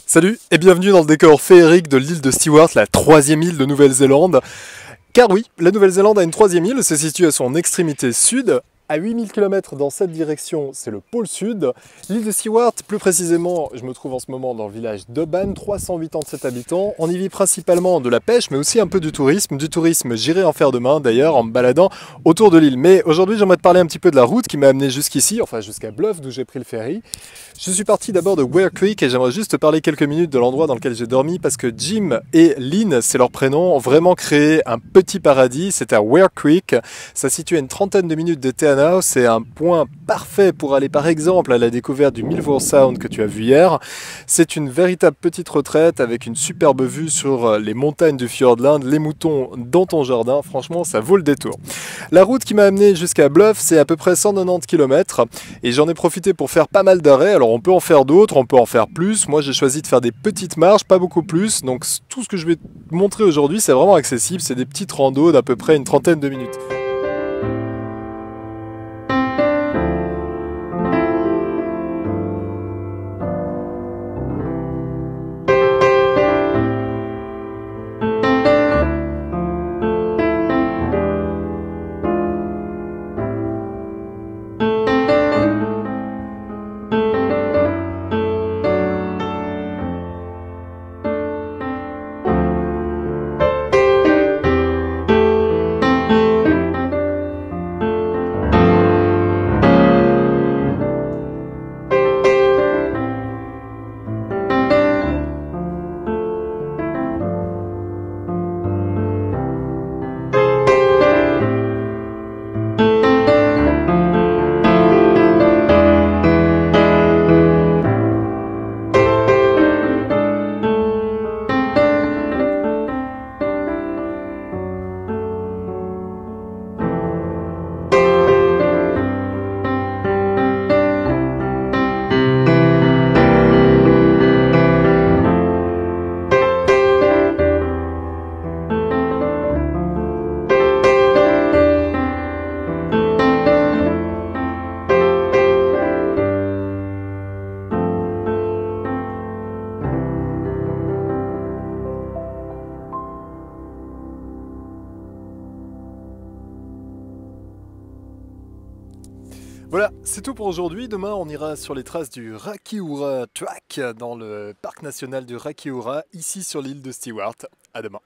Salut et bienvenue dans le décor féerique de l'île de Stewart, la troisième île de Nouvelle-Zélande. Car oui, la Nouvelle-Zélande a une troisième île, se situe à son extrémité sud. À 8000 km dans cette direction, c'est le pôle sud. L'île de Stewart, plus précisément, je me trouve en ce moment dans le village d'Oban, 387 habitants. On y vit principalement de la pêche, mais aussi un peu du tourisme. Du tourisme, j'irai en faire demain d'ailleurs, en me baladant autour de l'île. Mais aujourd'hui, j'aimerais te parler un petit peu de la route qui m'a amené jusqu'ici, enfin jusqu'à Bluff, d'où j'ai pris le ferry. Je suis parti d'abord de Weir Creek et j'aimerais juste te parler quelques minutes de l'endroit dans lequel j'ai dormi parce que Jim et Lynn, c'est leur prénom, ont vraiment créé un petit paradis. C'est à Weir Creek. Ça se situe à une trentaine de minutes de Te Anau. C'est un point parfait pour aller par exemple à la découverte du Milford Sound que tu as vu hier. C'est une véritable petite retraite avec une superbe vue sur les montagnes du Fiordland, les moutons dans ton jardin. Franchement, ça vaut le détour. La route qui m'a amené jusqu'à Bluff, c'est à peu près 190 km et j'en ai profité pour faire pas mal d'arrêts. Alors on peut en faire d'autres, on peut en faire plus. Moi j'ai choisi de faire des petites marches, pas beaucoup plus. Donc tout ce que je vais te montrer aujourd'hui, c'est vraiment accessible. C'est des petites randos d'à peu près une trentaine de minutes. Voilà, c'est tout pour aujourd'hui. Demain, on ira sur les traces du Rakiura Track dans le parc national du Rakiura, ici sur l'île de Stewart. À demain.